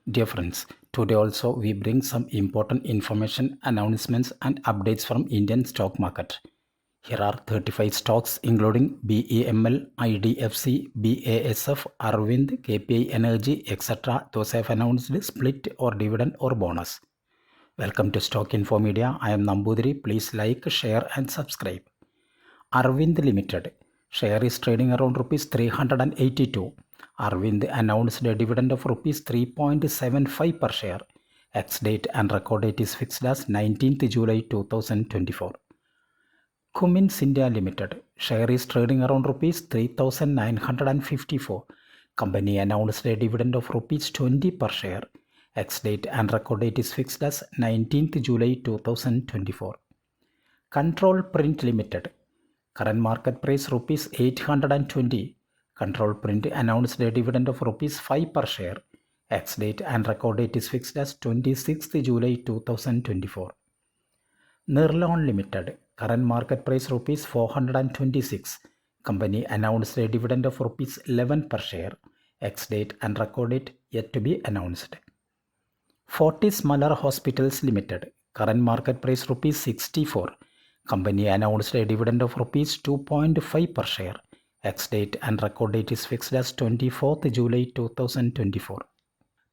Dear friends, today also we bring some important information, announcements and updates from Indian stock market. Here are 35 stocks including BEML, IDFC, BASF, Arvind, KPI Energy, etc. Those have announced split or dividend or bonus. Welcome to Stock Info Media. I am Nambudiri. Please like, share and subscribe. Arvind Limited. Share is trading around rupees 382. Arvind announced a dividend of rupees 3.75 per share. Ex-date and record date is fixed as 19th July 2024. Cummins India Limited. Share is trading around rupees 3,954. Company announced a dividend of rupees 20 per share. Ex-date and record date is fixed as 19th July 2024. Control Print Limited. Current market price rupees 820. Control Print announced a dividend of rupees 5 per share. Ex-date and record date is fixed as 26th July 2024. Nirlon Limited. Current market price rupees 426. Company announced a dividend of rupees 11 per share. Ex-date and record date yet to be announced. Fortis Malar Hospitals Limited. Current market price rupees 64. Company announced a dividend of rupees 2.5 per share. Ex-date and record date is fixed as 24th July 2024.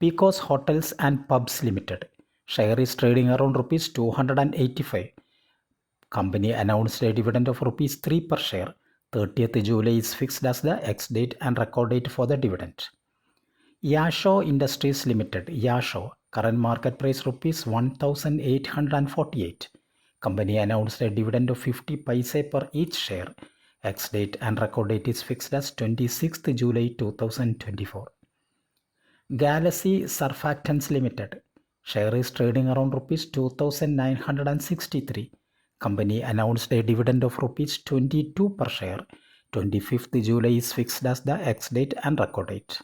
Picos Hotels and Pubs Limited. Share is trading around rupees 285. Company announced a dividend of rupees 3 per share. 30th July is fixed as the ex-date and record date for the dividend. Yasho Industries Limited. Yasho. Current market price rupees 1,848. Company announced a dividend of 50 paise per each share. Ex-date and record date is fixed as 26th July 2024. Galaxy Surfactants Limited. Share is trading around rupees 2,963. Company announced a dividend of rupees 22 per share. 25th July is fixed as the ex-date and record date.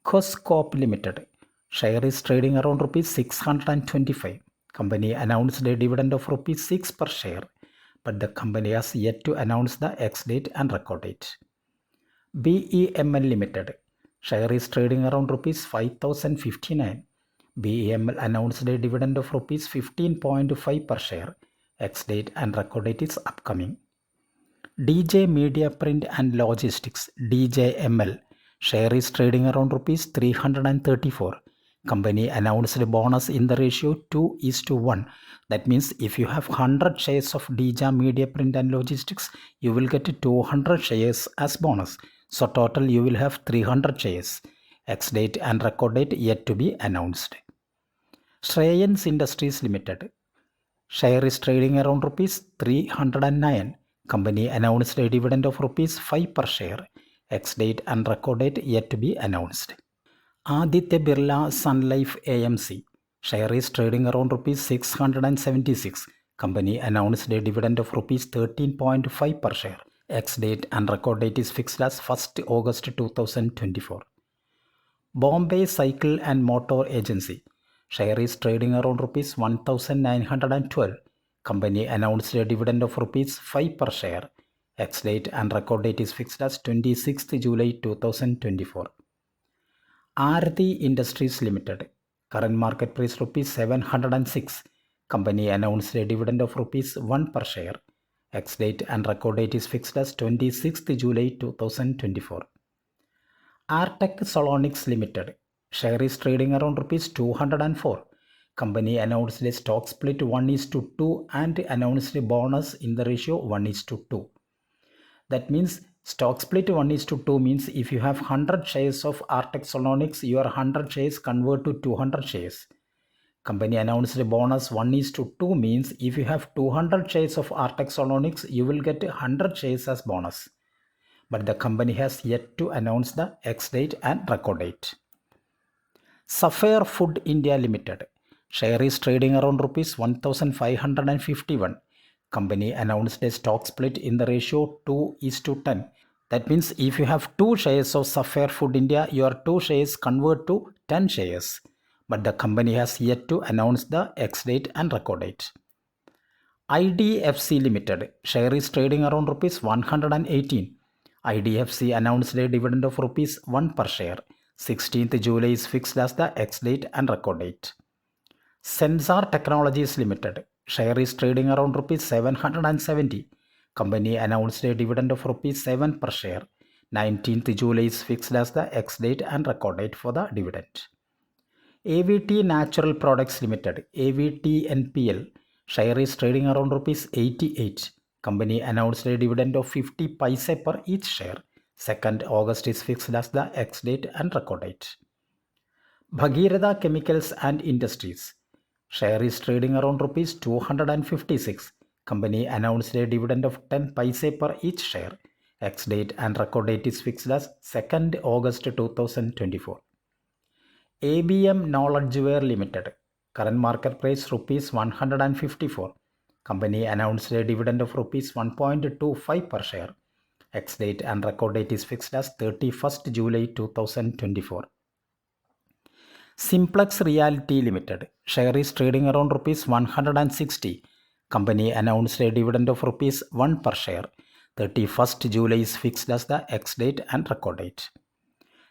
Coscorp Limited. Share is trading around rupees 625. Company announced a dividend of rupees 6 per share, but the company has yet to announce the ex-date and record date. BEML Limited. Share is trading around rupees 5,059. BEML announced a dividend of rupees 15.5 per share. Ex-date and record date is upcoming. DJ Media Print and Logistics. DJML. Share is trading around rupees 334. Company announced a bonus in the ratio 2:1. That means if you have 100 shares of DJ Media Print and Logistics, you will get 200 shares as bonus. So total you will have 300 shares. Ex-date and record date yet to be announced. Shreyans Industries Limited. Share is trading around rupees 309. Company announced a dividend of rupees 5 per share. Ex-date and record date yet to be announced. Aditya Birla Sun Life AMC. Share is trading around rupees 676. Company announced a dividend of rupees 13.5 per share. Ex-date and record date is fixed as 1st August 2024. Bombay Cycle and Motor Agency. Share is trading around rupees 1,912. Company announced a dividend of rupees 5 per share. Ex-date and record date is fixed as 26th July 2024. Aarti Industries Limited. Current market price rupees 706. Company announced a dividend of rupees 1 per share. Ex-date and record date is fixed as 26th July 2024. Artec Solonics Limited. Share is trading around rupees 204. Company announced a stock split 1:2 and announced a bonus in the ratio 1:2. That means stock split 1:2 means if you have 100 shares of Artec Solonics, your 100 shares convert to 200 shares. Company announced a bonus 1:2 means if you have 200 shares of Artec Solonics, you will get 100 shares as bonus. But the company has yet to announce the ex-date and record date. Sapphire Food India Limited. Share is trading around rupees 1,551. Company announced a stock split in the ratio 2:10. That means if you have 2 shares of Sapphire Food India, your 2 shares convert to 10 shares. But the company has yet to announce the ex-date and record date. IDFC Limited. Share is trading around rupees 118. IDFC announced a dividend of rupees 1 per share. 16th July is fixed as the ex-date and record date. Sensar Technologies Limited. Share is trading around rupees 770. Company announced a dividend of rupees 7 per share. 19th July is fixed as the ex-date and record date for the dividend. AVT Natural Products Limited. AVT NPL. Share is trading around rupees 88. Company announced a dividend of 50 paise per each share. 2nd August is fixed as the ex-date and record date. Bhagiratha Chemicals and Industries. Share is trading around rupees 256. Company announced a dividend of 10 paise per each share. Ex-date and record date is fixed as 2nd August 2024. ABM Knowledgeware Limited. Current market price rupees 154. Company announced a dividend of rupees 1.25 per share. Ex-date and record date is fixed as 31st July 2024. Simplex Realty Limited. Share is trading around rupees 160. Company announced a dividend of rupees 1 per share. 31st July is fixed as the ex-date and record date.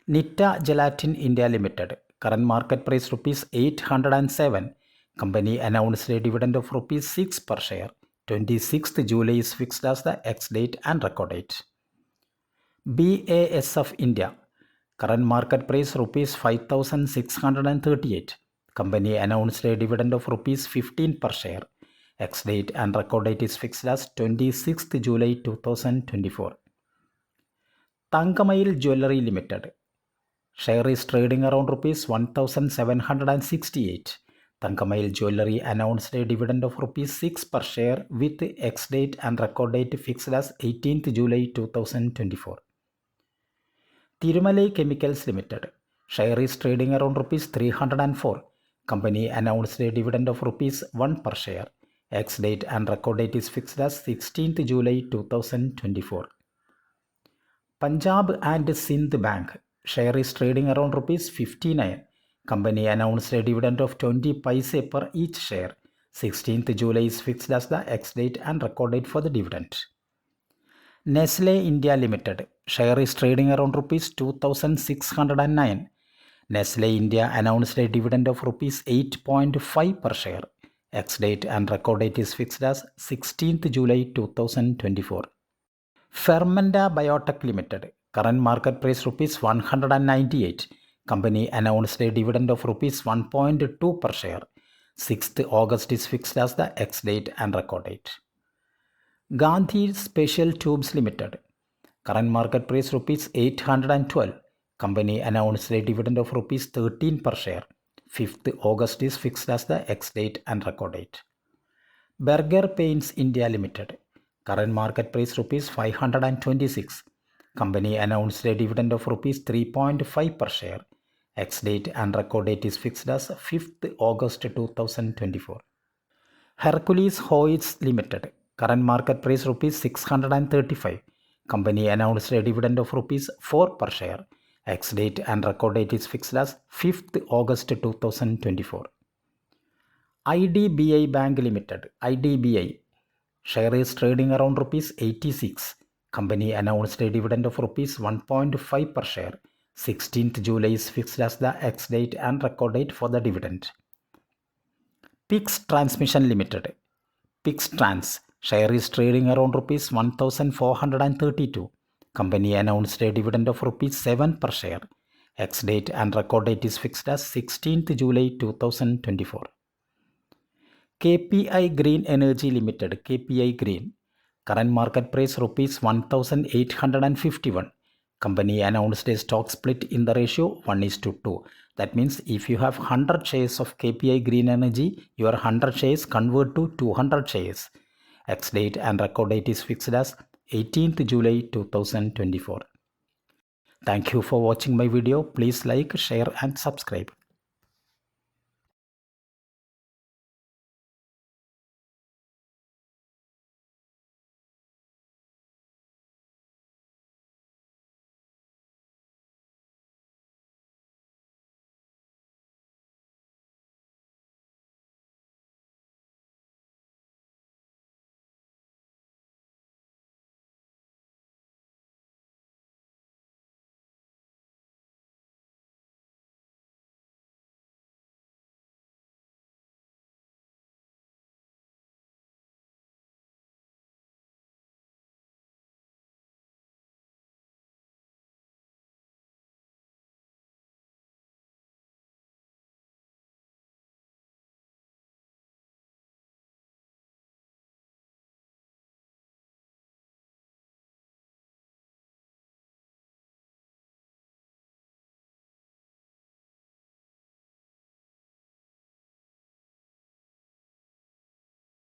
Nitta Gelatin India Limited. Current market price rupees 807. Company announced a dividend of rupees 6 per share. 26th July is fixed as the ex-date and record date. BASF India. Current market price rupees 5,638. Company announced a dividend of rupees 15 per share. Ex-date and record date is fixed as 26th July 2024. Thangamayil Jewellery Limited. Share is trading around rupees 1,768. Thangamayil Jewellery announced a dividend of rupees 6 per share with ex-date and record date fixed as 18th July 2024. Thirumalai Chemicals Limited. Share is trading around rupees 304. Company announced a dividend of rupees 1 per share. Ex-date and record date is fixed as 16th July 2024. Punjab and Sindh Bank. Share is trading around rupees 59. Company announced a dividend of 20 paise per each share. 16th July is fixed as the ex-date and record date for the dividend. Nestle India Limited. Share is trading around rupees 2,609. Nestle India announced a dividend of rupees 8.5 per share. Ex-date and record date is fixed as 16th July 2024. Fermenta Biotech Limited. Current market price rupees 198. Company announced a dividend of rupees 1.2 per share. 6th August is fixed as the ex-date and record date. Gandhi Special Tubes Limited. Current market price rupees 812. Company announced a dividend of rupees 13 per share. 5th August is fixed as the ex-date and record date. Berger Paints India Limited. Current market price rupees 526. Company announced a dividend of rupees 3.5 per share. Ex-date and record date is fixed as 5th August 2024. Hercules Hoists Limited. Current market price rupees 635. Company announced a dividend of rupees 4 per share. Ex-date and record date is fixed as 5th August 2024. IDBI Bank Limited. IDBI. Share is trading around rupees 86. Company announced a dividend of rupees 1.5 per share. 16th July is fixed as the ex-date and record date for the dividend. Pix Transmission Limited. Pix Trans. Share is trading around rupees 1,432. Company announced a dividend of rupees 7 per share. Ex-date and record date is fixed as 16th July 2024. KPI Green Energy Limited. KPI Green. Current market price rupees 1,851. Company announced a stock split in the ratio 1:2. That means if you have 100 shares of KPI Green Energy, your 100 shares convert to 200 shares. Ex-date and record date is fixed as 18th July 2024. Thank you for watching my video. Please like, share and subscribe.